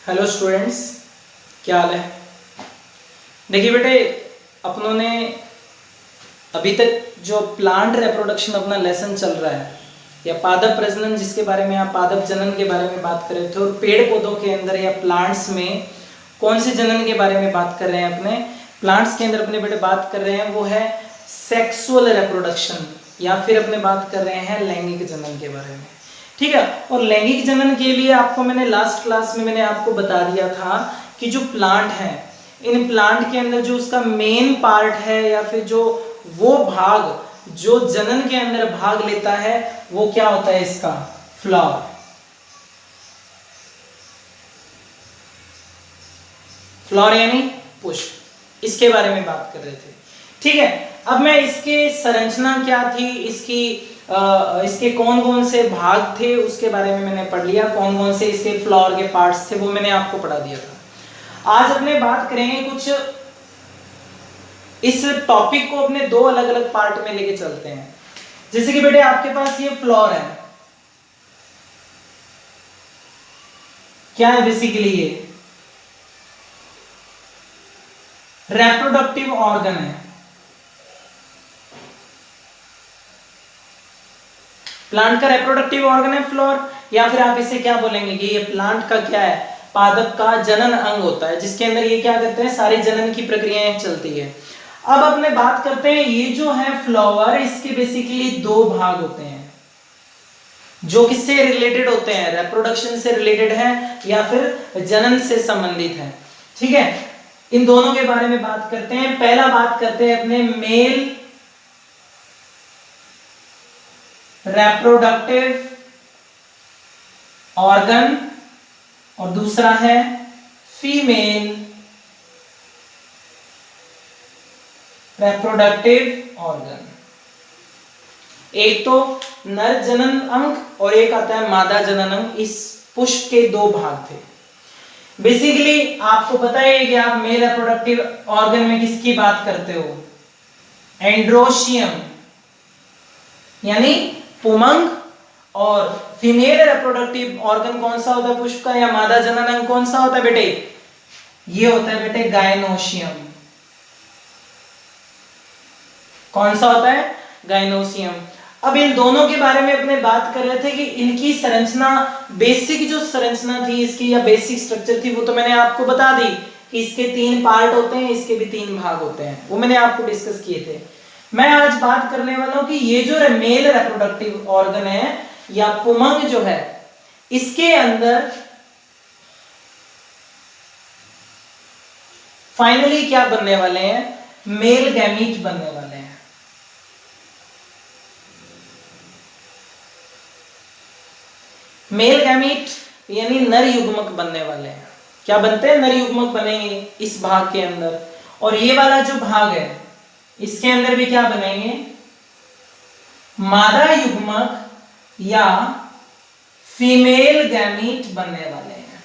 Hello students, क्या हाल है। देखिए बेटे, अपनों ने अभी तक जो प्लांट रिप्रोडक्शन अपना लेसन चल रहा है या पादप प्रजनन, जिसके बारे में आप पादप जनन के बारे में बात कर रहे थे, और पेड़ पौधों के अंदर या प्लांट्स में कौन से जनन के बारे में बात कर रहे हैं। अपने प्लांट्स के अंदर अपने बेटे बात कर रहे हैं वो है सेक्सुअल रिप्रोडक्शन, या फिर अपने बात कर रहे हैं लैंगिक जनन के बारे में। ठीक है। और लैंगिक जनन के लिए आपको मैंने लास्ट क्लास में मैंने आपको बता दिया था कि जो प्लांट है, इन प्लांट के अंदर जो उसका मेन पार्ट है या फिर जो वो भाग जो जनन के अंदर भाग लेता है वो क्या होता है, इसका फ्लावर। फ्लावर यानी पुष्प, इसके बारे में बात कर रहे थे। ठीक है। अब मैं इसके संरचना क्या थी, इसके कौन कौन से भाग थे उसके बारे में मैंने पढ़ लिया, कौन कौन से इसके फ्लावर के पार्ट्स थे वो मैंने आपको पढ़ा दिया था। आज अपने बात करेंगे कुछ, इस टॉपिक को अपने दो अलग अलग पार्ट में लेके चलते हैं। जैसे कि बेटे आपके पास ये फ्लावर है, क्या है बेसिकली, ये रिप्रोडक्टिव ऑर्गन है। प्लांट का रिप्रोडक्टिव ऑर्गन है फ्लावर, या फिर आप इसे क्या बोलेंगे कि ये प्लांट का क्या है, पादप का जनन अंग होता है, जिसके अंदर ये क्या करते हैं, सारी जनन की प्रक्रियाएं चलती है। अब अपने बात करते हैं, ये जो है फ्लावर, इसके बेसिकली दो भाग होते हैं जो किससे रिलेटेड होते हैं, रिप्रोडक्शन से रिलेटेड है या फिर जनन से संबंधित है। ठीक है। इन दोनों के बारे में बात करते हैं। पहला बात करते हैं अपने मेल रिप्रोडक्टिव ऑर्गन, और दूसरा है फीमेल रिप्रोडक्टिव ऑर्गन। एक तो नर जनन अंग और एक आता है मादा जनन अंग। इस पुष्प के दो भाग थे। बेसिकली आपको पता है कि आप मेल रिप्रोडक्टिव ऑर्गन में किसकी बात करते हो, एंड्रोशियम यानी पुमंग, और फीमेल रिप्रोडक्टिव ऑर्गन कौन सा होता है पुष्प का या मादा जनन अंग कौन सा होता है बेटे, ये होता है बेटे गायनोशियम। कौन सा होता है, गायनोशियम। अब इन दोनों के बारे में अपने बात कर रहे थे कि इनकी संरचना, बेसिक जो संरचना थी इसकी या बेसिक स्ट्रक्चर थी, वो तो मैंने आपको बता दी कि इसके तीन पार्ट होते हैं, इसके भी तीन भाग होते हैं, वो मैंने आपको डिस्कस किए थे। मैं आज बात करने वाला हूं कि ये जो मेल रिप्रोडक्टिव ऑर्गन है या पुमंग जो है, इसके अंदर फाइनली क्या बनने वाले हैं, मेल गैमीट बनने वाले हैं। मेल गैमीट यानी नर युग्मक बनने वाले हैं। क्या बनते हैं, नर युग्मक बनेंगे इस भाग के अंदर। और ये वाला जो भाग है इसके अंदर भी क्या बनेंगे, मादा युग्मक या फीमेल गैमीट बनने वाले हैं।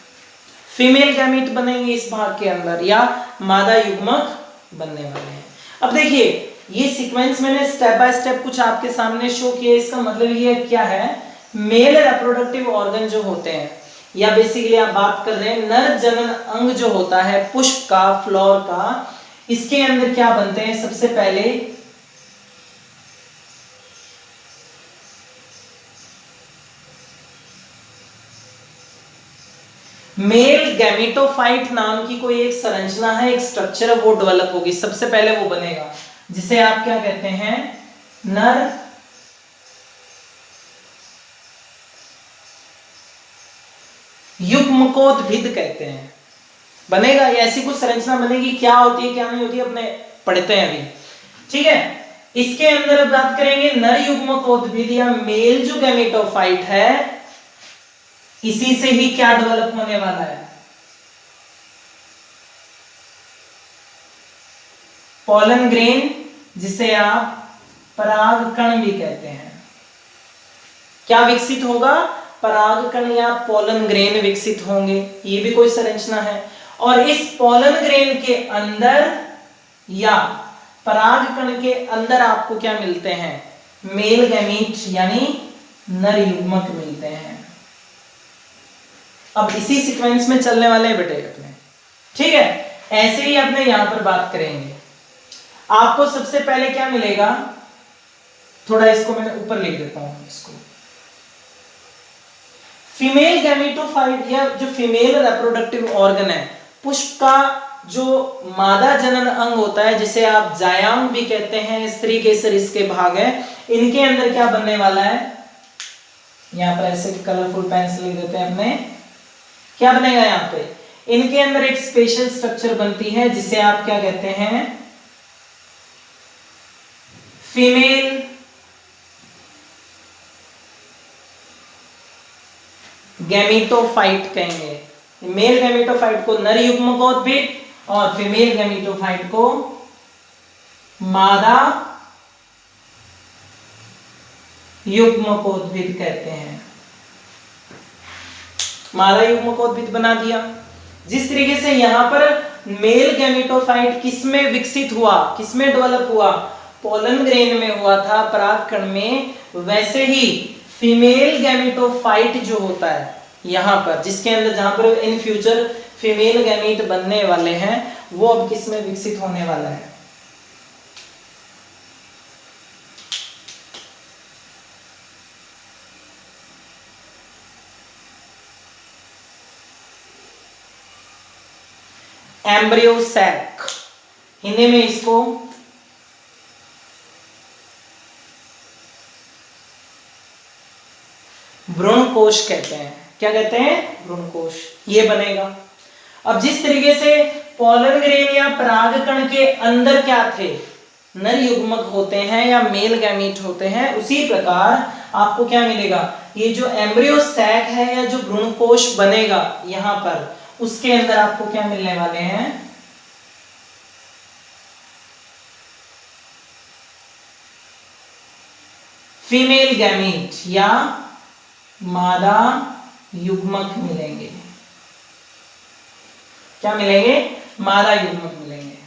फीमेल गैमीट बनेंगे इस भाग के अंदर या मादा युग्मक बनने वाले हैं। अब देखिए, ये सीक्वेंस मैंने स्टेप बाय स्टेप कुछ आपके सामने शो किया। इसका मतलब ये क्या है, मेल रिप्रोडक्टिव ऑर्गन जो होते हैं या बेसिकली आप बात कर रहे हैं नर जनन अंग जो होता है पुष्प का, फ्लावर का, इसके अंदर क्या बनते हैं, सबसे पहले मेल गैमेटोफाइट नाम की कोई एक संरचना है, एक स्ट्रक्चर है, वो डेवलप होगी। सबसे पहले वो बनेगा जिसे आप क्या कहते हैं, नर युग्मकोद्भिद कहते हैं। बनेगा, ऐसी कुछ संरचना बनेगी। क्या होती है क्या नहीं होती अपने पढ़ते हैं अभी। ठीक है। इसके अंदर बात करेंगे नर युग्मकोद्भिद या मेल जो गैमेटोफाइट है, इसी से ही क्या डेवलप होने वाला है, पॉलन ग्रेन, जिसे आप परागकण भी कहते हैं। क्या विकसित होगा, परागकण या पोलन ग्रेन विकसित होंगे। ये भी कोई संरचना है। और इस पोलन ग्रेन के अंदर या परागकण के अंदर आपको क्या मिलते हैं, मेल गैमीट यानी नर युग्मक मिलते हैं। अब इसी सीक्वेंस में चलने वाले हैं बेटे अपने, ठीक है। ऐसे ही अपने यहां पर बात करेंगे। आपको सबसे पहले क्या मिलेगा, थोड़ा इसको मैं ऊपर लिख देता हूं इसको, फीमेल गैमेटोफाइट या जो फीमेल रिप्रोडक्टिव ऑर्गन है, पुष्प का जो मादा जनन अंग होता है, जिसे आप जायांग भी कहते हैं, स्त्री केसर इसके भाग है, इनके अंदर क्या बनने वाला है, यहां पर ऐसे कलरफुल पेंसिल लिख देते हैं अपने, क्या बनेगा यहां पे, इनके अंदर एक स्पेशल स्ट्रक्चर बनती है जिसे आप क्या कहते हैं, फीमेल गैमेटोफाइट कहेंगे। मेल गैमेटोफाइट को नर युग्मकोद्भिद और फीमेल गैमेटोफाइट को मादा युग्मकोद्भिद कहते हैं। मादा युग्मकोद्भिद बना दिया। जिस तरीके से यहां पर मेल गैमेटोफाइट किसमें विकसित हुआ, किसमें डेवलप हुआ, पोलन ग्रेन में हुआ था, परागकण में, वैसे ही फीमेल गैमेटोफाइट जो होता है यहां पर, जिसके अंदर जहां पर इन फ्यूचर फीमेल गैमेट बनने वाले हैं, वो अब किसमें विकसित होने वाला है, एम्ब्रियो सैक, हिंदी में इसको भ्रूण कोश कहते हैं। क्या कहते हैं, भ्रूण कोश, ये बनेगा। अब जिस तरीके से पोलन ग्रेन या परागकण के अंदर क्या थे, नर युग्मक होते हैं या मेल गैमीट होते हैं, उसी प्रकार आपको क्या मिलेगा, ये जो एम्ब्रियो सैक है या जो भ्रूण कोश बनेगा यहां पर, उसके अंदर आपको क्या मिलने वाले हैं, फीमेल गैमीट या मादा युग्मक मिलेंगे। क्या मिलेंगे, मादा युग्मक मिलेंगे।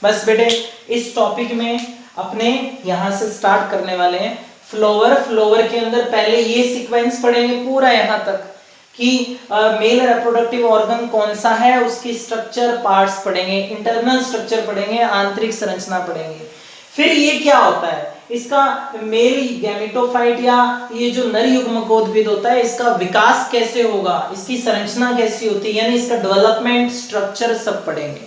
बस बेटे इस टॉपिक में अपने यहां से स्टार्ट करने वाले हैं। फ्लोवर के अंदर पहले ये सीक्वेंस पढ़ेंगे पूरा यहां तक कि मेल रिप्रोडक्टिव ऑर्गन कौन सा है, उसकी स्ट्रक्चर पार्ट्स पढ़ेंगे, इंटरनल स्ट्रक्चर पढ़ेंगे, आंतरिक संरचना पढ़ेंगे। फिर ये क्या होता है, इसका मेल गैमेटोफाइट या ये जो नर युग्मकोद्भिद होता है, इसका विकास कैसे होगा, इसकी संरचना कैसी होती है, यानी इसका डेवलपमेंट स्ट्रक्चर सब पढ़ेंगे।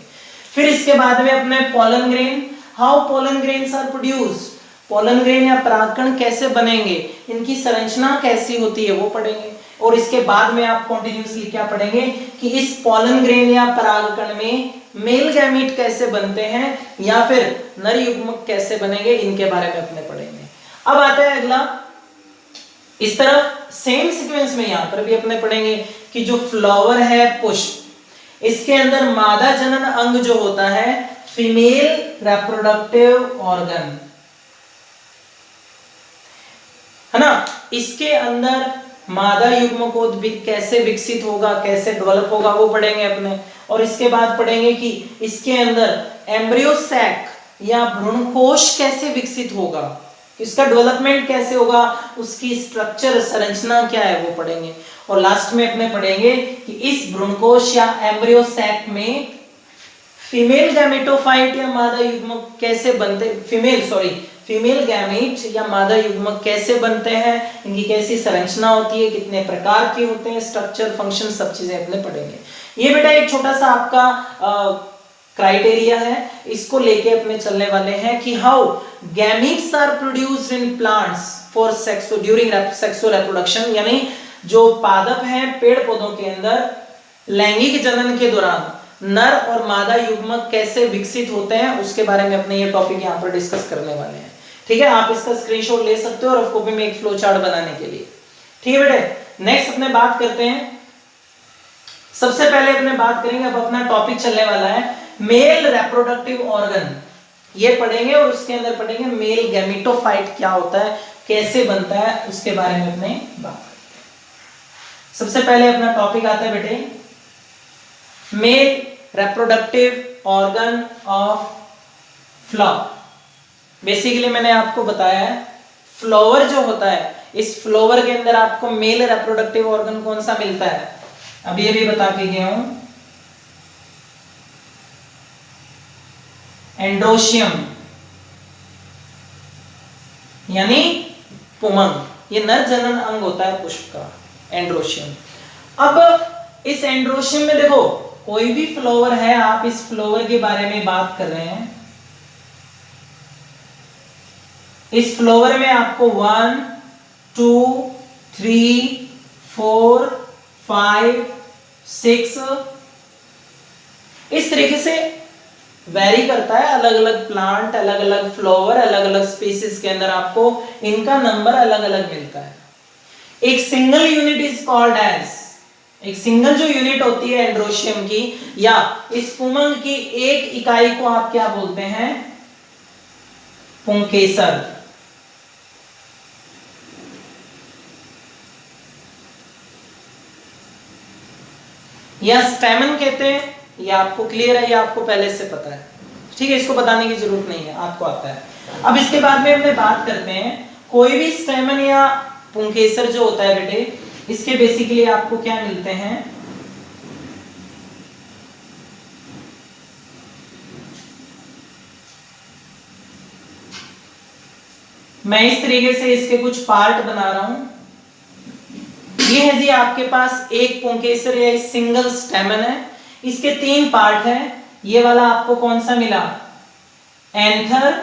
फिर इसके बाद में अपने pollen grain, how pollen grains are produced, pollen grain या परागकण कैसे बनेंगे, इनकी संरचना कैसी होती है वो पढ़ेंगे। और इसके बाद में आप कंटिन्यूअसली क्या पढ़ेंगे कि इस पोलन ग्रेन या परागकण में मेल गैमीट कैसे बनते हैं या फिर नर युग्मक कैसे बनेंगे, इनके बारे में अपने पढ़ेंगे। अब आता है अगला, इस तरह सेम सीक्वेंस में यहां पर भी अपने पढ़ेंगे कि जो फ्लावर है पुष्प, इसके अंदर मादा जनन अंग जो होता है, फीमेल रिप्रोडक्टिव ऑर्गन है ना, इसके अंदर मादा युग्मकोद्भिद कैसे विकसित होगा, कैसे डेवलप होगा, वो पढ़ेंगे अपने। और इसके बाद पढ़ेंगे कि इसके अंदर एम्ब्रियो सैक या भ्रूणकोश कैसे विकसित होगा, इसका डेवलपमेंट कैसे होगा, उसकी स्ट्रक्चर संरचना क्या है वो पढ़ेंगे। और लास्ट में अपने पढ़ेंगे कि इस भ्रूणकोश या एम्ब्रियो सैक में फीमेल गैमेटोफाइट या मादा युग्मक कैसे बनते, फीमेल गैमेट या मादा युग्मक कैसे बनते हैं, इनकी कैसी संरचना होती है, कितने प्रकार के होते हैं, स्ट्रक्चर, फंक्शन, सब चीजें अपने पढ़ेंगे। ये बेटा एक छोटा सा आपका क्राइटेरिया है, इसको लेके अपने चलने वाले हैं कि how gametes are produced in plants for sex during sexual reproduction, यानी जो पादप हैं पेड़ पौधों के अंदर लैंगिक जनन के दौरान नर और मादा युग्मक कैसे विकसित होते हैं, उसके बारे में अपने ये टॉपिक यहाँ पर डिस्कस करने वाले हैं। ठीक है, आप इसका स्क्रीनशॉट ले सकते हो और कॉपी में एक फ्लो चार्ट बनाने के लिए। ठीक है बेटे, नेक्स्ट अपने बात करते हैं, सबसे पहले अपने बात करेंगे, अब अपना टॉपिक चलने वाला है मेल रिप्रोडक्टिव ऑर्गन, ये पढ़ेंगे और उसके अंदर पढ़ेंगे मेल गैमेटोफाइट क्या होता है, कैसे बनता है, उसके बारे में अपने बात करते हैं। सबसे पहले अपना टॉपिक आता है बेटे male reproductive organ of flower. Basically मैंने आपको बताया है फ्लावर जो होता है इस फ्लावर के अंदर आपको मेल रिप्रोडक्टिव ऑर्गन कौन सा मिलता है? अभी अभी बता के गया हूं, एंड्रोशियम यानी पुमंग। ये नर जनन अंग होता है पुष्प का, एंड्रोशियम। अब इस एंड्रोशियम में देखो, कोई भी फ्लावर है, आप इस फ्लावर के बारे में बात कर रहे हैं, इस फ्लावर में आपको 1 2 3 4 5 6 इस तरीके से वेरी करता है। अलग अलग प्लांट, अलग अलग फ्लावर, अलग अलग स्पीसीज के अंदर आपको इनका नंबर अलग अलग मिलता है। एक single unit is called as, एक सिंगल जो यूनिट होती है एंड्रोशियम की या इस पुमंग की एक इकाई को आप क्या बोलते हैं? पुंकेसर। या स्टेमन कहते हैं। ये आपको क्लियर है, ये आपको पहले से पता है, ठीक है, इसको बताने की जरूरत नहीं है, आपको आता है। अब इसके बाद में अपने बात करते हैं, कोई भी स्टेमन या पुंकेसर जो होता है बेटे, इसके बेसिकली आपको क्या मिलते हैं? मैं इस तरीके से इसके कुछ पार्ट बना रहा हूं। ये है जी आपके पास एक पुंकेसर या सिंगल स्टेमन है, इसके 3 पार्ट हैं। ये वाला आपको कौन सा मिला? एंथर।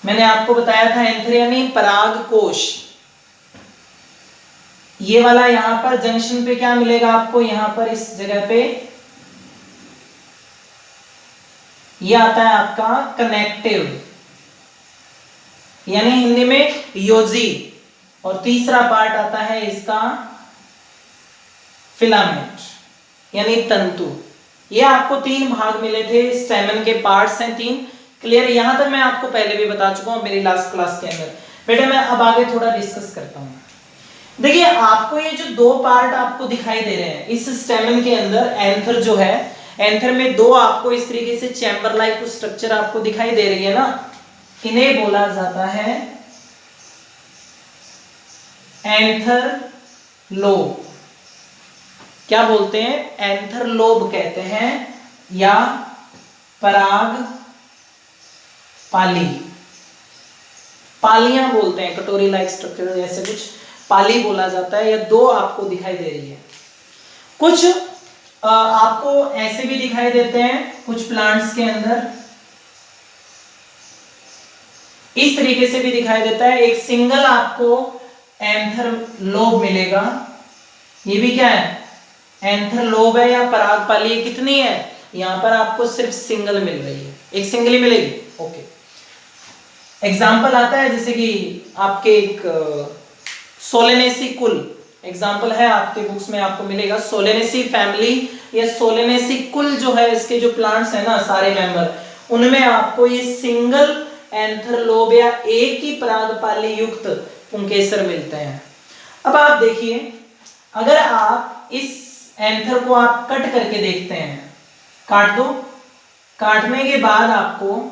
मैंने आपको बताया था एंथर यानी पराग कोश। ये वाला यहां पर जंक्शन पे क्या मिलेगा आपको? यहां पर इस जगह पे ये आता है आपका कनेक्टिव यानी हिंदी में योजी। और तीसरा पार्ट आता है इसका फिलामेंट यानी तंतु। ये आपको 3 भाग मिले थे, स्टेमन के पार्ट्स हैं 3। क्लियर? यहां तक मैं आपको पहले भी बता चुका हूं मेरी लास्ट क्लास के अंदर। बेटा मैं अब आगे थोड़ा डिस्कस करता हूं। देखिए आपको ये जो 2 पार्ट आपको दिखाई दे रहे हैं इस स्टेमन के अंदर, एंथर जो है, एंथर में 2 आपको इस तरीके से चैम्बर लाइक स्ट्रक्चर आपको दिखाई दे रही है ना, इन्हें बोला जाता है एंथर लोब। क्या बोलते हैं? एंथर लोब कहते हैं या पराग पाली, पालियां बोलते हैं, कटोरी लाइक स्ट्रक्चर जैसे कुछ पाली बोला जाता है। या 2 आपको दिखाई दे रही है। कुछ आपको ऐसे भी दिखाई देते हैं कुछ प्लांट्स के अंदर, इस तरीके से भी दिखाई देता है। एक सिंगल आपको एंथर लोब मिलेगा। ये भी क्या है? एंथर लोब है या पराग पाली। कितनी है? यहां पर आपको सिर्फ सिंगल मिल रही है, एक सिंगल ही मिलेगी। ओके, एग्जाम्पल आता है जैसे कि आपके एक सोलेनेसी कुल, एग्जाम्पल है आपके बुक्स में आपको मिलेगा। सोलेनेसी फैमिली या सोलेनेसी कुल जो है, इसके जो प्लांट्स है ना सारे मेंबर, उनमें आपको ये सिंगल एंथर लोब या एक ही परागपाली युक्त पुंकेसर मिलते हैं। अब आप देखिए, अगर आप इस एंथर को आप कट करके देखते हैं, काट दो, काटने के बाद आपको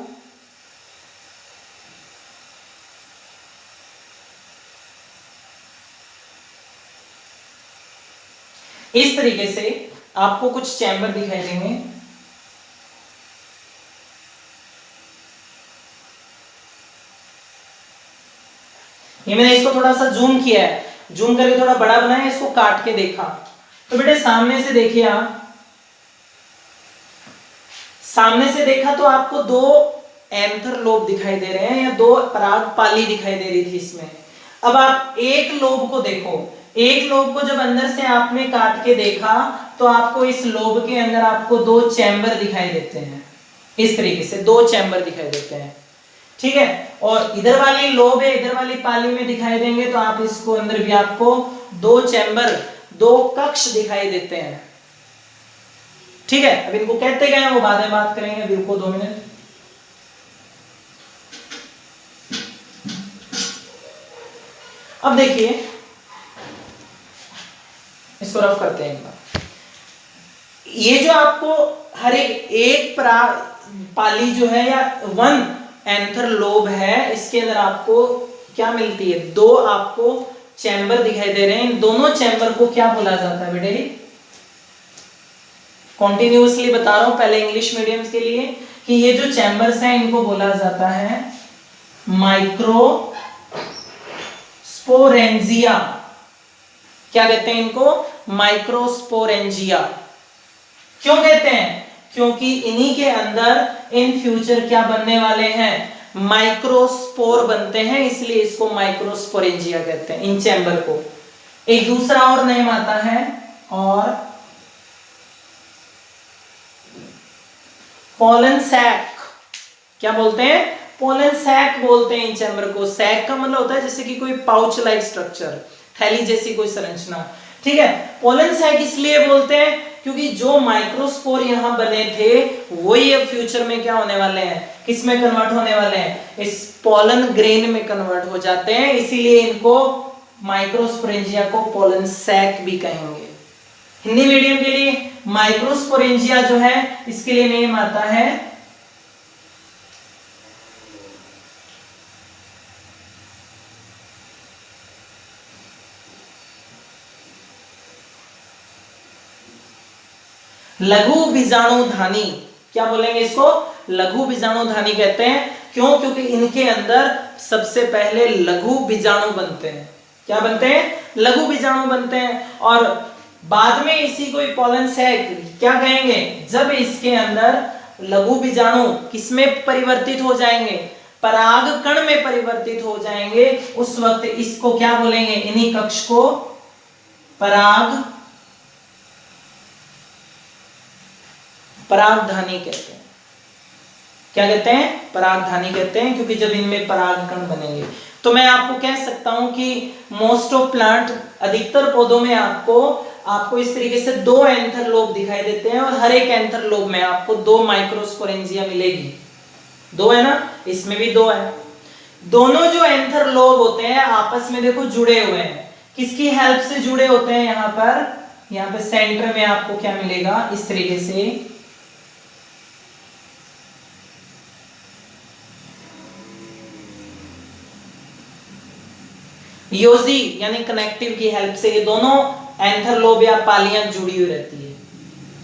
इस तरीके से आपको कुछ चैम्बर दिखाई देंगे। ये मैंने इसको थोड़ा सा जूम किया है, जूम करके थोड़ा बड़ा बनाया, इसको काट के देखा तो बेटे सामने से देखिए, आप सामने से देखा तो आपको 2 एंथर लोब दिखाई दे रहे हैं या 2 परागपाली दिखाई दे रही थी इसमें। अब आप एक लोब को देखो, एक लोब को जब अंदर से आपने काट के देखा तो आपको इस लोब के अंदर आपको 2 चैम्बर दिखाई देते हैं। इस तरीके से 2 चैम्बर दिखाई देते हैं, ठीक है। और इधर वाली लोब है, इधर वाली पाली में दिखाई देंगे तो आप इसको अंदर भी आपको 2 चैम्बर, 2 कक्ष दिखाई देते हैं, ठीक है। अब इनको कहते क्या है वो बाद में बात करेंगे, अभी रुको 2 मिनट। अब देखिए, इसको रफ करते हैं एक बार। ये जो आपको हर एक पाली जो है या 1 एंथर लोब है, इसके अंदर आपको क्या मिलती है, दो आपको चैम्बर दिखाई दे रहे हैं, इन दोनों चैम्बर को क्या बोला जाता है बेटे, कॉन्टिन्यूसली बता रहा हूं पहले इंग्लिश मीडियम के लिए कि ये जो चैम्बर्स हैं इनको बोला जाता है माइक्रोस्पोरेंजिया। क्या कहते हैं इनको, माइक्रोस्पोरेंजिया। क्यों कहते हैं, क्योंकि इन्हीं के अंदर इन फ्यूचर क्या बनने वाले हैं, माइक्रोस्पोर बनते हैं, इसलिए इसको माइक्रोस्पोरेंजिया कहते हैं इन चैम्बर को। एक दूसरा और नेम आता है और पोलन सैक। क्या बोलते हैं, पोलन सैक बोलते हैं इन चैम्बर को। सैक का मतलब होता है जैसे कि कोई पाउच लाइक स्ट्रक्चर, थैली जैसी कोई संरचना, ठीक है। पोलन सैक इसलिए बोलते हैं क्योंकि जो माइक्रोस्पोर यहां बने थे वही अब फ्यूचर में क्या होने वाले हैं, किस में कन्वर्ट होने वाले हैं, इस पोलन ग्रेन में कन्वर्ट हो जाते हैं, इसीलिए इनको माइक्रोस्पोरेंजिया को पोलन सैक भी कहेंगे। हिंदी मीडियम के लिए माइक्रोस्पोरेंजिया जो है इसके लिए नेम आता है लघु बीजाणुधानी। क्या बोलेंगे इसको, लघु बीजाणुधानी कहते हैं। क्यों, क्योंकि इनके अंदर सबसे पहले लघु बीजाणु बनते हैं। क्या बनते हैं, लघु बीजाणु बनते हैं, और बाद में इसी को पोलन सैक क्या कहेंगे, जब इसके अंदर लघु बीजाणु किसमें परिवर्तित हो जाएंगे, पराग कण में परिवर्तित हो जाएंगे, उस वक्त इसको क्या बोलेंगे, इन्हीं कक्ष को परागधानी कहते हैं। क्या कहते हैं, परागधानी कहते हैं, क्योंकि जब इनमें परागकण बनेंगे। तो मैं आपको कह सकता हूं कि मोस्ट ऑफ प्लांट, अधिकतर पौधों में आपको इस तरीके से दो एंथर लोब दिखाई देते हैं, और हर एक एंथर लोब में आपको दो माइक्रोस्पोरेंजिया मिलेगी। दो है ना, इसमें भी दो है। दोनों जो एंथर लोब होते हैं आपस में देखो जुड़े हुए हैं, किसकी हेल्प से जुड़े होते हैं, यहाँ पे सेंटर में आपको क्या मिलेगा, इस तरीके से योजी यानी कनेक्टिव की हेल्प से ये दोनों एंथर लोब या पालियां जुड़ी हुई रहती है।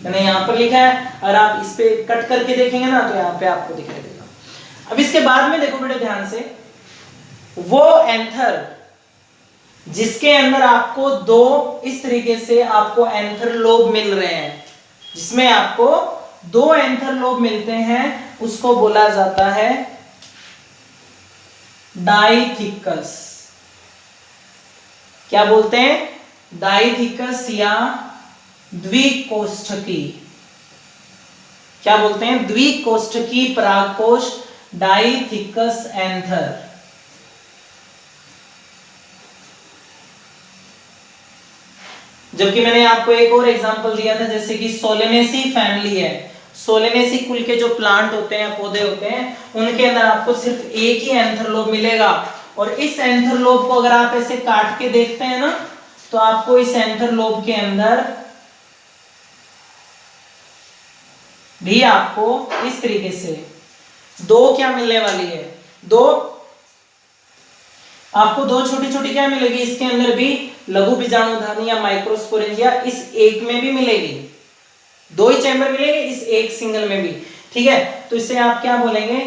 मैंने यहाँ पर लिखा है, और आप इस पे कट करके देखेंगे ना तो यहाँ पे आपको दिखाई देगा। अब इसके बाद में देखो बेटे ध्यान से, वो एंथर जिसके अंदर आपको दो इस तरीके से आपको एंथर लोब मिल रहे हैं, जिसमें आपको दो एंथर लोब मिलते हैं, उसको बोला जाता है डाइथिकस। क्या बोलते हैं, डाइथिकस या द्विकोष्ठकी। क्या बोलते हैं, द्विकोष्ठकी परागकोश, डाइथिकस एंथर। जबकि मैंने आपको एक और एग्जांपल दिया था, जैसे कि सोलेनेसी फैमिली है, सोलेनेसी कुल के जो प्लांट होते हैं, पौधे होते हैं, उनके अंदर आपको सिर्फ एक ही एंथर लोब मिलेगा, और इस एंथर लोब को अगर आप ऐसे काट के देखते हैं ना, तो आपको इस एंथर लोब के अंदर भी आपको इस तरीके से दो क्या मिलने वाली है, आपको दो छोटी छोटी क्या मिलेगी, इसके अंदर भी लघु बीजाणुधानी या माइक्रोस्पोरेंजिया इस एक में भी मिलेगी, दो ही चैम्बर मिलेंगे इस एक सिंगल में भी, ठीक है। तो इसे आप क्या बोलेंगे,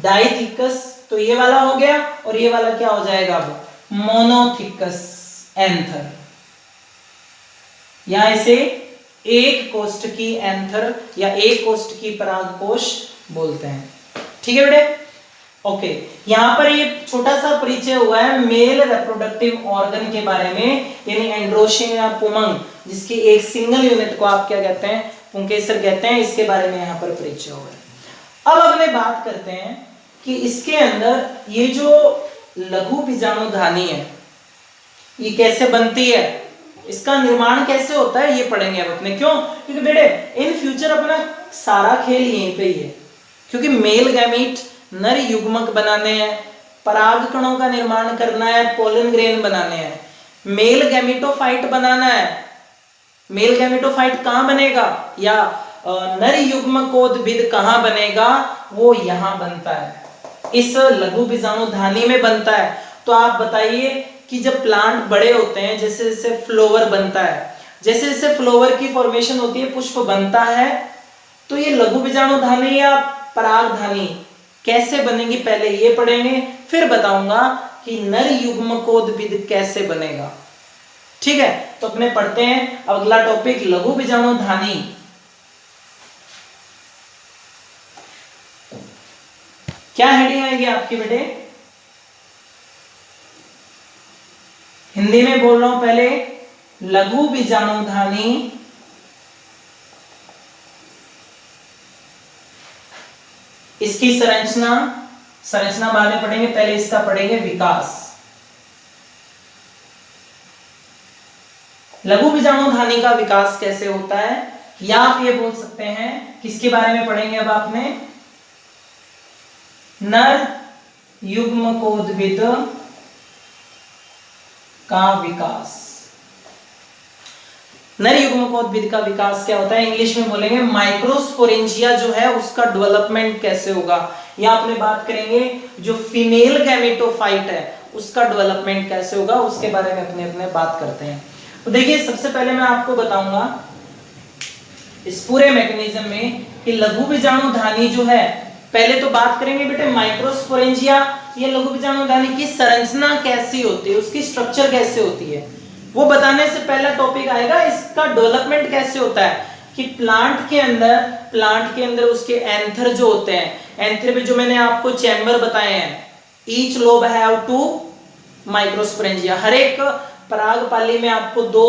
डाइथिकस। तो ये वाला हो गया, और ये वाला क्या हो जाएगा, अब मोनोथिकस एंथर, या इसे एक कोष्ठकी एंथर या एक कोष्ठकी परागकोश बोलते हैं, ठीक है बेटे। ओके, यहाँ पर ये छोटा सा परिचय हुआ है मेल रिप्रोडक्टिव ऑर्गन के बारे में, यानी एंड्रोशियन या पुमंग, जिसकी एक सिंगल यूनिट को आप क्या कहते हैं, पुंकेसर कहते हैं, इसके बारे में यहाँ पर परिचय हुआ है। अब अगले बात करते हैं कि इसके अंदर ये जो लघु बीजाणुधानी है ये कैसे बनती है, इसका निर्माण कैसे होता है, ये पढ़ेंगे अब अपने। क्यों, क्योंकि बेटे इन फ्यूचर अपना सारा खेल यहीं पे ही है, क्योंकि मेल गैमीट नर युग्मक बनाने हैं, पराग कणों का निर्माण करना है, पोलन ग्रेन बनाने हैं, मेल गैमेटोफाइट बनाना है। मेल गैमेटोफाइट कहाँ बनेगा, या नर युग्मकोद्भिद कहाँ बनेगा, वो यहां बनता है, इस लघु बीजाणुधानी में बनता है। तो आप बताइए कि जब प्लांट बड़े होते हैं, जैसे जैसे फ्लावर बनता है, जैसे जैसे फ्लावर की फॉर्मेशन होती है, पुष्प बनता है, तो ये लघु बीजाणुधानी या परागधानी कैसे बनेंगी पहले ये पढ़ेंगे, फिर बताऊंगा कि नर युग्मकोद्भिद कैसे बनेगा। ठीक है, तो अपने पढ़ते हैं अगला टॉपिक लघु बीजाणुधानी। क्या हेडिंग आएगी आपकी बेटे? हिंदी में बोल रहा हूं पहले, लघु बीजाणुधानी इसकी संरचना बाद में पढ़ेंगे, पहले इसका पढ़ेंगे विकास। लघु बीजाणुधानी का विकास कैसे होता है, या आप ये बोल सकते हैं किसके बारे में पढ़ेंगे अब आपने, नर युग्मकोद्भिद का विकास। नर युग्मकोद्भिद का विकास क्या होता है, इंग्लिश में बोलेंगे माइक्रोस्पोरेंजिया जो है उसका डेवलपमेंट कैसे होगा, या आपने बात करेंगे जो फीमेल गैमेटोफाइट है उसका डेवलपमेंट कैसे होगा, उसके बारे में अपने बात करते हैं। तो देखिए, सबसे पहले मैं आपको बताऊंगा इस पूरे मैकेनिज्म में कि लघु बीजाणुधानी जो है, पहले तो बात करेंगे बेटे माइक्रोस्पोरेंजिया, ये लघु बीजाणुधानी की संरचना कैसी होती है, उसकी स्ट्रक्चर कैसे होती है, वो बताने से पहला टॉपिक आएगा इसका डेवलपमेंट कैसे होता है, कि प्लांट के अंदर उसके एंथर जो होते हैं, एंथर पे जो मैंने आपको चैम्बर बताए हैं, each lobe have two microsporangia, हर एक परागपाली में आपको 2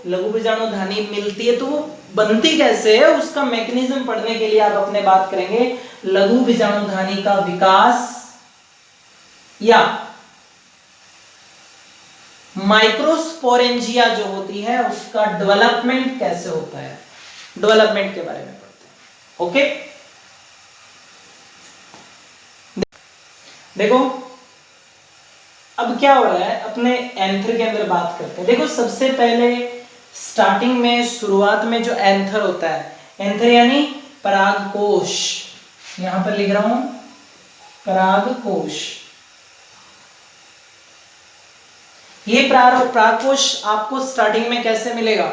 लघु बीजाणुधानी मिलती है, तो वो बनती कैसे है उसका मैकेनिज्म पढ़ने के लिए आप अपने बात करेंगे लघु बीजाणुधानी का विकास या माइक्रोस्पोरेंजिया जो होती है उसका डेवलपमेंट कैसे होता है, डेवलपमेंट के बारे में पढ़ते हैं। ओके, देखो अब क्या हो रहा है, अपने एंथर के अंदर बात करते हैं। देखो सबसे पहले स्टार्टिंग में, शुरुआत में जो एंथर होता है, एंथर यानी परागकोश, यहां पर लिख रहा हूं परागकोश। ये परागकोश आपको स्टार्टिंग में कैसे मिलेगा,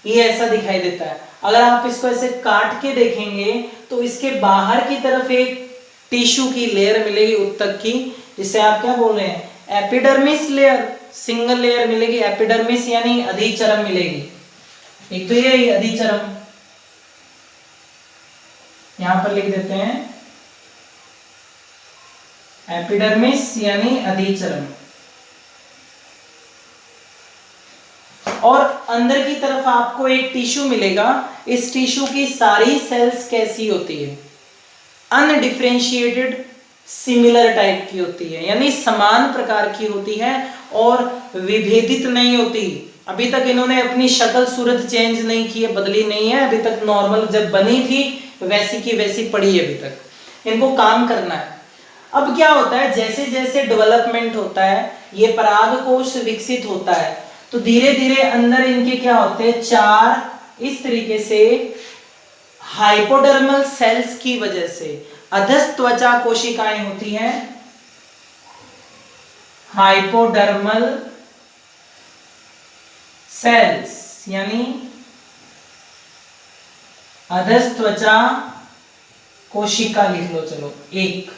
ये ऐसा दिखाई देता है। अगर आप इसको ऐसे काट के देखेंगे तो इसके बाहर की तरफ एक टिश्यू की लेयर मिलेगी उत्तक की, जिसे आप क्या बोल रहे हैं, एपिडर्मिस लेयर, सिंगल लेयर मिलेगी, एपिडर्मिस यानी अधिचर्म मिलेगी। एक तो ये अधिचर्म, यहां पर लिख देते हैं एपिडर्मिस यानी अधिचर्म, और अंदर की तरफ आपको एक टिश्यू मिलेगा। इस टिश्यू की सारी सेल्स कैसी होती है, अनडिफरेंशिएटेड सिमिलर टाइप की होती है, यानी समान प्रकार की होती है और विभेदित नहीं होती। अभी तक इन्होंने अपनी शक्ल सूरत चेंज नहीं की है, बदली नहीं है, अभी तक नॉर्मल जब बनी थी वैसी की वैसी पड़ी है, अभी तक इनको काम करना है। अब क्या होता है, जैसे जैसे डेवलपमेंट होता है, ये परागकोश विकसित होता है, तो धीरे धीरे अंदर इनके क्या होते हैं, 4 इस तरीके से हाइपोडर्मल सेल्स की वजह से अधस त्वचा कोशिकाएं होती हैं, हाइपोडर्मल सेल्स यानी अधस त्वचा कोशिका लिख लो, चलो एक,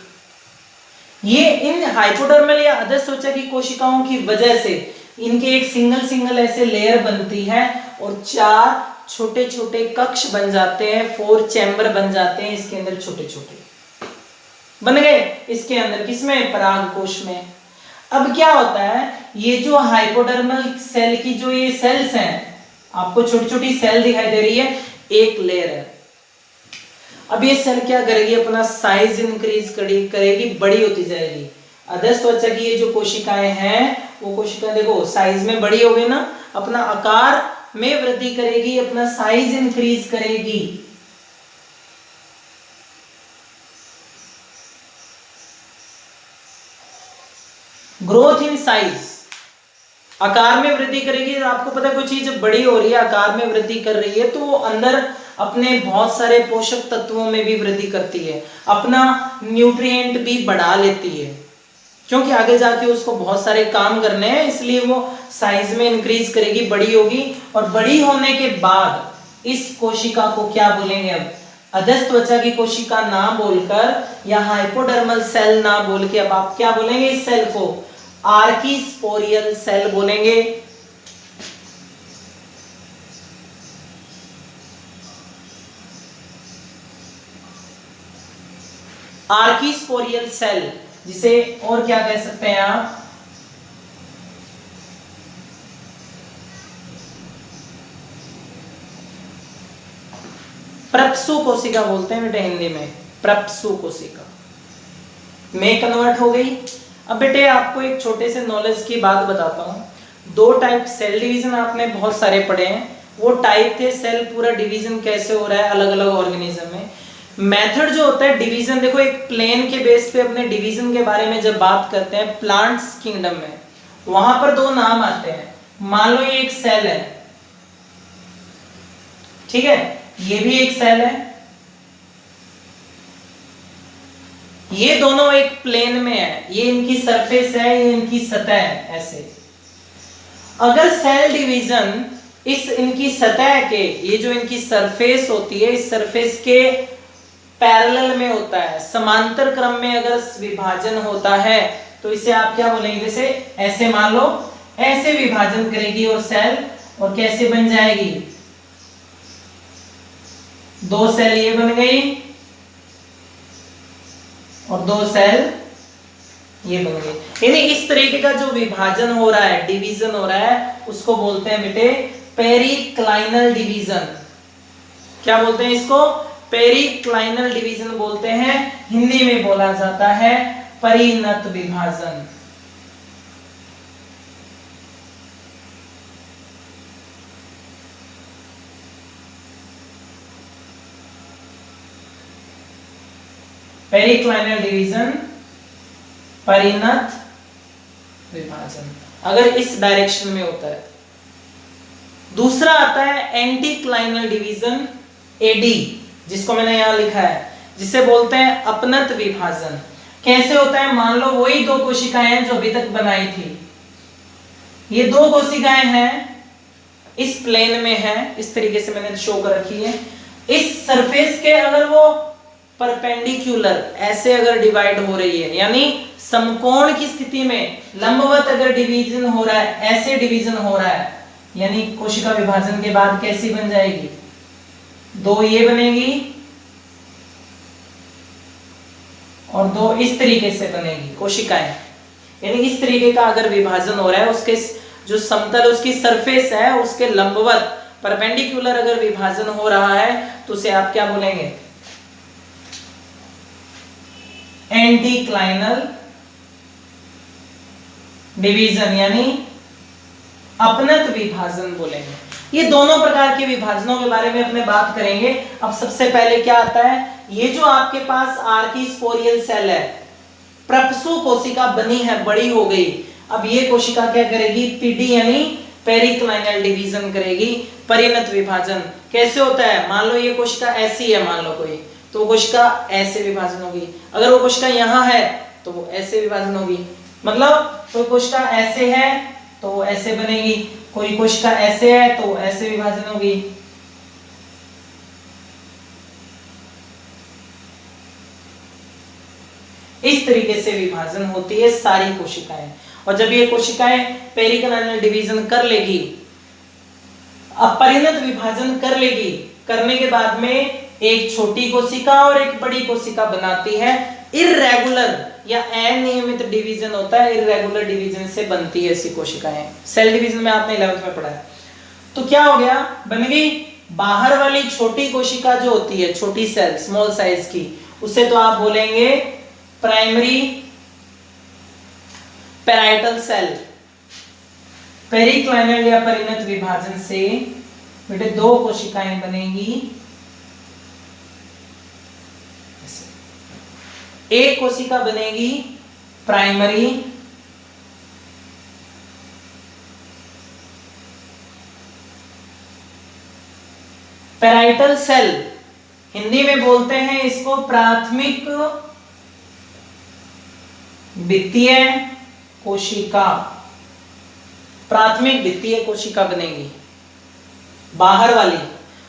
ये इन हाइपोडर्मल या अधस त्वचा की कोशिकाओं की वजह से इनके एक सिंगल ऐसे लेयर बनती है और 4 छोटे छोटे कक्ष बन जाते हैं, 4 चैम्बर बन जाते हैं इसके अंदर, छोटे छोटे बन गए इसके अंदर, किसमें, परागकोश में। अब क्या होता है, ये जो हाइपोडर्मल सेल की जो ये सेल्स हैं, आपको छोटी छोटी सेल दिखाई दे रही है, एक लेयर है। अब ये सेल क्या करेगी, अपना साइज इंक्रीज करेगी, बड़ी होती जाएगी। अधस त्वचा की ये जो कोशिकाएं हैं, वो कोशिकाएं देखो साइज में बड़ी हो गई ना, अपना आकार में वृद्धि करेगी, अपना साइज इंक्रीज करेगी। ग्रोथ इन साइज, आकार में वृद्धि करेगी। आपको पता है कोई चीज बड़ी हो रही है, आकार में वृद्धि कर रही है, तो वो अंदर अपने बहुत सारे पोषक तत्वों में भी वृद्धि करती है, अपना न्यूट्रिएंट भी बढ़ा लेती है। क्योंकि आगे जाके उसको बहुत सारे काम करने हैं, इसलिए वो साइज में इंक्रीज करेगी, बड़ी होगी, और बड़ी होने के बाद इस कोशिका को क्या बोलेंगे अब, अधस त्वचा की कोशिका ना बोलकर या हाइपोडर्मल सेल ना बोल के अब आप क्या बोलेंगे, इस सेल को आर्कीस्पोरियल सेल बोलेंगे। आर्कीस्पोरियल सेल, जिसे और क्या कह सकते हैं आप, प्रप्सु कोशिका बोलते हैं बेटे हिंदी में, प्रप्सु कोशिका में कन्वर्ट हो गई। अब बेटे आपको एक छोटे से नॉलेज की बात बताता हूं। दो टाइप सेल डिवीजन आपने बहुत सारे पढ़े हैं, वो टाइप थे सेल पूरा डिवीजन कैसे हो रहा है अलग अलग ऑर्गेनिज्म में। मेथड जो होता है डिवीजन, देखो एक प्लेन के बेस पे अपने डिवीजन के बारे में जब बात करते हैं प्लांट्स किंगडम में, वहां पर दो नाम आते हैं। मान लो ये एक सेल है, ठीक है, ये भी एक सेल है, ये दोनों एक प्लेन में है, ये इनकी सरफेस है, ये इनकी सतह है, ऐसे। अगर सेल डिवीजन इस इनकी सतह के, ये जो इनकी सरफेस होती है, इस सरफेस के पैरेलल में होता है, समांतर क्रम में अगर विभाजन होता है, तो इसे आप क्या बोलेंगे, जैसे ऐसे मान लो ऐसे विभाजन करेगी और सेल, और कैसे बन जाएगी, दो सेल ये बन गई और दो सेल ये बन गई। यानी इस तरीके का जो विभाजन हो रहा है, डिवीजन हो रहा है, उसको बोलते हैं बेटे पेरिक्लाइनल डिवीजन। क्या बोलते हैं इसको, पेरिक्लाइनल डिवीजन बोलते हैं। हिंदी में बोला जाता है परिणत विभाजन। पेरिक्लाइनल डिवीजन, परिणत विभाजन, अगर इस डायरेक्शन में होता है। दूसरा आता है एंटीक्लाइनल डिवीजन, एडी, जिसको मैंने यहां लिखा है, जिसे बोलते हैं अपनत विभाजन। कैसे होता है, मान लो वही दो कोशिकाएं हैं जो अभी तक बनाई थी, ये दो कोशिकाएं हैं, इस प्लेन में है, इस तरीके से मैंने शो कर रखी है। इस सरफेस के अगर वो परपेंडिकुलर ऐसे अगर डिवाइड हो रही है, यानी समकोण की स्थिति में लंबवत अगर डिवीजन हो रहा है, ऐसे डिवीजन हो रहा है, यानी कोशिका विभाजन के बाद कैसी बन जाएगी, दो ये बनेगी और दो इस तरीके से बनेगी कोशिकाएं। यानी इस तरीके का अगर विभाजन हो रहा है, उसके जो समतल उसकी सरफेस है उसके लंबवत परपेंडिकुलर अगर विभाजन हो रहा है, तो उसे आप क्या बोलेंगे, एंटीक्लाइनल डिवीजन, यानी अपनत विभाजन बोलेंगे। ये दोनों प्रकार के विभाजनों के बारे में अपने बात करेंगे। अब सबसे पहले क्या आता है, ये जो आपके पास आर्कीस्पोरियल सेल है, प्रप्सु कोशिका बनी है, बड़ी हो गई। अब ये कोशिका क्या करेगी, पीडी यानी पेरिक्लाइनल डिवीजन करेगी, परिणत विभाजन। कैसे होता है, मान लो ये कोशिका ऐसी है, मान लो कोई, तो वो कोशिका ऐसे विभाजन होगी। अगर वो कोशिका यहाँ है तो वो ऐसे विभाजन होगी। मतलब कोई कोशिका ऐसे है तो वो ऐसे बनेगी, कोई कोशिका ऐसे है तो ऐसे विभाजन होगी। इस तरीके से विभाजन होती है सारी कोशिकाएं। और जब ये कोशिकाएं पेरिक्लाइनल डिवीजन कर लेगी, अपरिणत विभाजन कर लेगी, करने के बाद में एक छोटी कोशिका और एक बड़ी कोशिका बनाती है। इर्रेगुलर या अनियमित डिवीजन होता है, इर्रेगुलर डिवीजन से बनती है ऐसी कोशिकाएं। सेल डिवीजन में आपने 11th में पढ़ा है। तो क्या हो गया, बन गई बाहर वाली छोटी कोशिका जो होती है, छोटी सेल, स्मॉल साइज की, उसे तो आप बोलेंगे प्राइमरी पैराइटल सेल। पेरिक्लाइनल या परिणत विभाजन से बेटे दो कोशिकाएं बनेगी, एक कोशिका बनेगी प्राइमरी, पैराइटल सेल, हिंदी में बोलते हैं इसको प्राथमिक वित्तीय कोशिका, प्राथमिक वित्तीय कोशिका बनेगी बाहर वाली,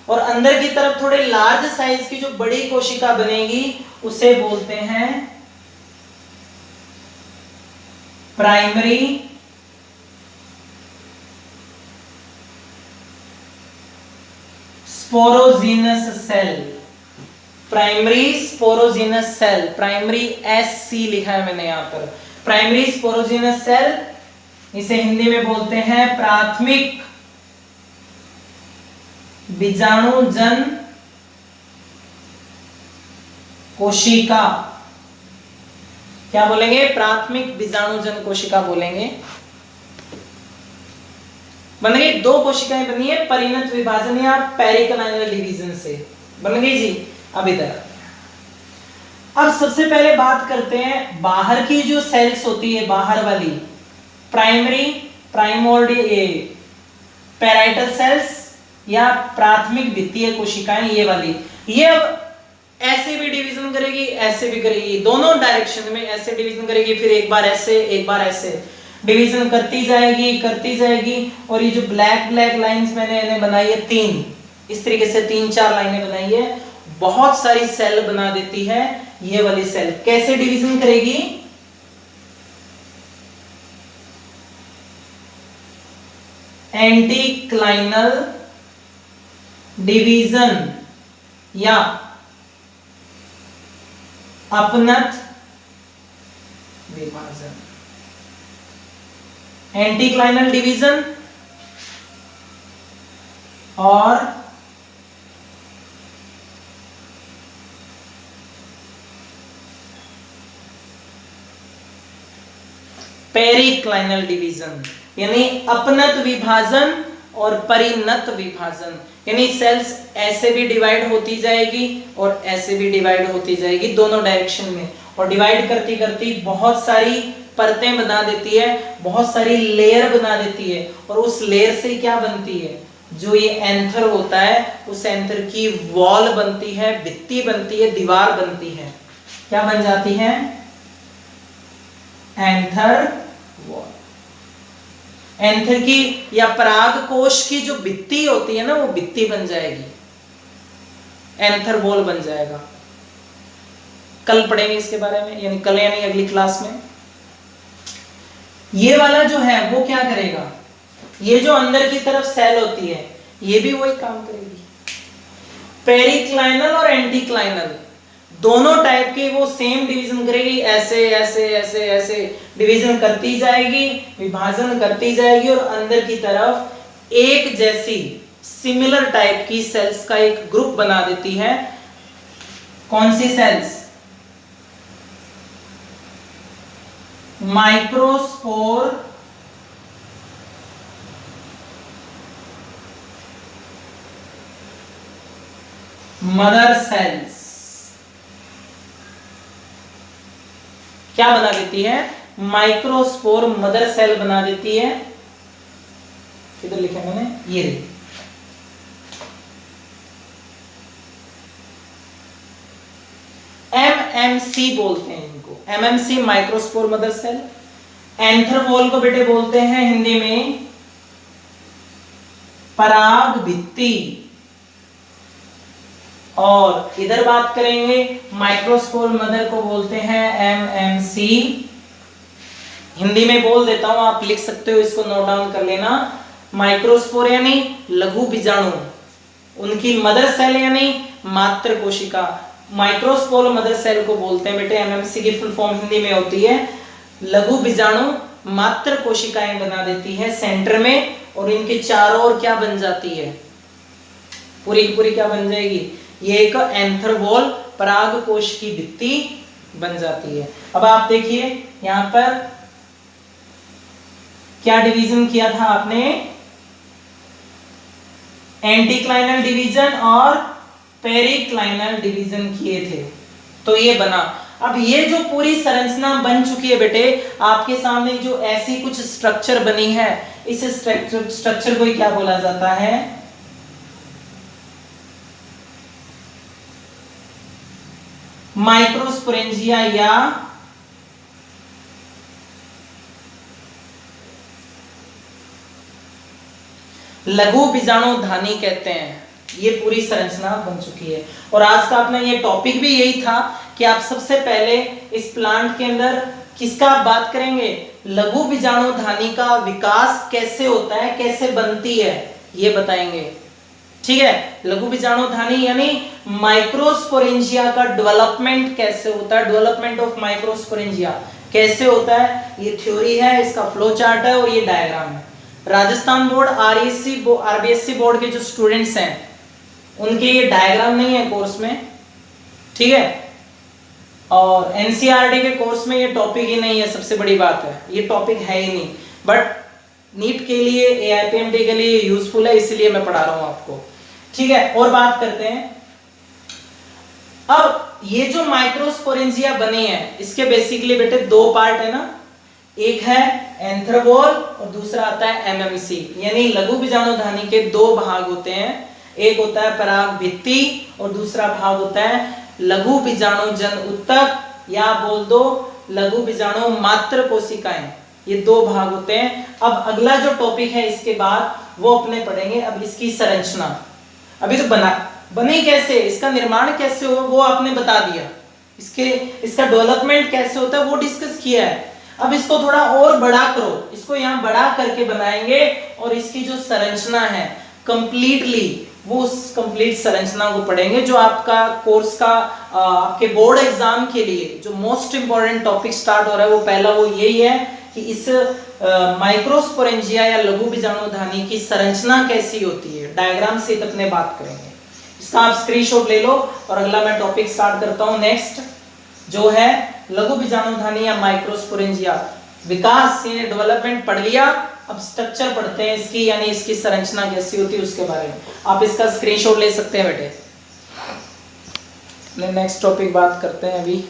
और अंदर की तरफ थोड़े लार्ज साइज की जो बड़ी कोशिका बनेगी उसे बोलते हैं primary sporogenous cell. Primary sporogenous cell, primary SC लिखा है मैंने यहां पर, प्राइमरी स्पोरोजीनस सेल, इसे हिंदी में बोलते हैं प्राथमिक बीजाणुजन कोशिका। क्या बोलेंगे? प्राथमिक बीजाणुजन कोशिका बोलेंगे। बन गई, दो कोशिकाएं बनी है परिणत विभाजन या पेरिक्लाइनल डिवीजन से, बन गई जी। अब इधर, अब सबसे पहले बात करते हैं बाहर की जो सेल्स होती है, बाहर वाली प्राइमरी प्राइमोर्डियल पैराइटल सेल्स या प्राथमिक वित्तीय कोशिकाएं, ये वाली, ये अब ऐसे भी डिवीजन करेगी, ऐसे भी करेगी, दोनों डायरेक्शन में ऐसे डिवीजन करेगी, फिर एक बार ऐसे एक बार ऐसे डिवीजन करती जाएगी। और ये जो ब्लैक ब्लैक लाइंस मैंने इन्हें बनाई है, तीन, इस तरीके से 3-4 लाइनें बनाई है, बहुत सारी सेल बना देती है ये वाली सेल। कैसे डिवीजन करेगी? एंटीक्लाइनल डिवीजन या अपनत विभाजन। एंटीक्लाइनल डिवीजन और पेरिक्लाइनल डिवीजन, यानी अपनत विभाजन और परिणत विभाजन, यानी सेल्स ऐसे भी डिवाइड होती जाएगी और ऐसे भी डिवाइड होती जाएगी, दोनों डायरेक्शन में, और डिवाइड करती करती बहुत सारी परतें बना देती है, बहुत सारी लेयर बना देती है, और उस लेयर से क्या बनती है? जो ये एंथर होता है, उस एंथर की वॉल बनती है, भित्ति बनती है, दीवार बनती है। क्या बन जाती है? Anther wall. एंथर की या पराग कोश की जो भित्ति होती है ना, वो भित्ति बन जाएगी, एंथर वॉल बन जाएगा। कल पढ़ेंगे इसके बारे में, यानी कल यानी अगली क्लास में। ये वाला जो है वो क्या करेगा? ये जो अंदर की तरफ सेल होती है, ये भी वही काम करेगी। पेरिक्लाइनल और एंटीक्लाइनल दोनों टाइप के वो सेम डिवीजन करेगी, ऐसे ऐसे ऐसे ऐसे डिवीजन करती जाएगी, विभाजन करती जाएगी, और अंदर की तरफ एक जैसी सिमिलर टाइप की सेल्स का एक ग्रुप बना देती है। कौन सी सेल्स? Microspore mother cells. क्या बना देती है? माइक्रोस्पोर मदर सेल बना देती है। किधर लिखा है मैंने? ये MMC बोलते हैं इनको, MMC microspore mother cell. Anther wall को बेटे बोलते हैं हिंदी में पराग भित्ति, और इधर बात करेंगे माइक्रोस्पोर मदर को बोलते हैं MMC। हिंदी में बोल देता हूं, आप लिख सकते हो, इसको नोट डाउन कर लेना। माइक्रोस्पोर यानी लघु बीजाणु, उनकी मदर सेल यानी मात्र कोशिका। माइक्रोस्पोर मदर सेल को बोलते हैं बेटे MMC की फुल फॉर्म हिंदी में होती है लघु बीजाणु मात्र कोशिकाएं बना देती है सेंटर में, और इनके चारों ओर क्या बन जाती है? पूरी की पूरी क्या बन जाएगी? ये एक एंथर वॉल, पराग कोश की भित्ति बन जाती है। अब आप देखिए यहां पर क्या डिवीजन किया था आपने? एंटीक्लाइनल डिवीजन और पेरिक्लाइनल डिवीजन किए थे, तो ये बना। अब ये जो पूरी संरचना बन चुकी है बेटे, आपके सामने जो ऐसी कुछ स्ट्रक्चर बनी है, इस स्ट्रक्चर को क्या बोला जाता है? माइक्रोस्पोरेंजिया या लघु बीजाणुधानी कहते हैं। ये पूरी संरचना बन चुकी है। और आज का अपना ये टॉपिक भी यही था कि आप सबसे पहले इस प्लांट के अंदर किसका आप बात करेंगे, लघु बीजाणुधानी का विकास कैसे होता है, कैसे बनती है, ये बताएंगे। ठीक है, लघु बीजाणुधानी यानी माइक्रोस्पोरेंजिया का डेवलपमेंट कैसे होता है, डेवलपमेंट ऑफ माइक्रोस्पोरेंजिया कैसे होता है, ये थ्योरी है, इसका फ्लो चार्ट है और ये डायग्राम है। राजस्थान बोर्ड, आरबीएससी बोर्ड के जो स्टूडेंट्स हैं उनके ये डायग्राम नहीं है कोर्स में, ठीक है, और एनसीईआरटी के कोर्स में ये टॉपिक ही नहीं है, सबसे बड़ी बात है, ये टॉपिक है ही नहीं, बट नीट के लिए, एआईपीएमटी के लिए यूजफुल है, इसलिए मैं पढ़ा रहा हूं आपको। ठीक है, और बात करते हैं। अब ये जो माइक्रोस्पोरेंजिया बने हैं इसके बेसिकली बेटे दो पार्ट है ना, एक है एंथ्रोबोल और दूसरा आता है एमएमसी, यानी लघु बीजाणुधानी के दो भाग होते हैं, एक होता है पराग भित्ति और दूसरा भाग होता है लघु बीजाणुजन उत्तक, या बोल दो लघु बीजाणु मात्र कोशिकाएं, ये दो भाग होते हैं। अब अगला जो टॉपिक है इसके बाद वो अपने पढ़ेंगे अब इसकी संरचना। अभी तो बने कैसे, इसका निर्माण कैसे हुआ वो आपने बता दिया, इसका डेवलपमेंट कैसे होता है वो डिस्कस किया है। अब इसको थोड़ा और बड़ा करो, इसको यहाँ बड़ा करके बनाएंगे और इसकी जो संरचना है कंप्लीटली, वो उस कंप्लीट संरचना को पढ़ेंगे जो आपका कोर्स का आपके बोर्ड एग्जाम के लिए जो मोस्ट इंपॉर्टेंट टॉपिक स्टार्ट हो रहा है वो पहला वो यही है कि इस माइक्रोस्पोरेंजिया या लघु बीजाणुधानी की संरचना कैसी होती है, डायग्राम से अपने बात करेंगे। इसका आप स्क्रीनशॉट ले लो और अगला मैं टॉपिक स्टार्ट करता हूं नेक्स्ट, जो है लघु बीजाणुधानी या माइक्रोस्पोरेंजिया। विकास यानी डेवलपमेंट पढ़ लिया, अब स्ट्रक्चर पढ़ते हैं इसकी, यानी इसकी संरचना कैसी होती है उसके बारे में। आप इसका स्क्रीनशॉट ले सकते हैं बेटे। नेक्स्ट टॉपिक बात करते हैं अभी।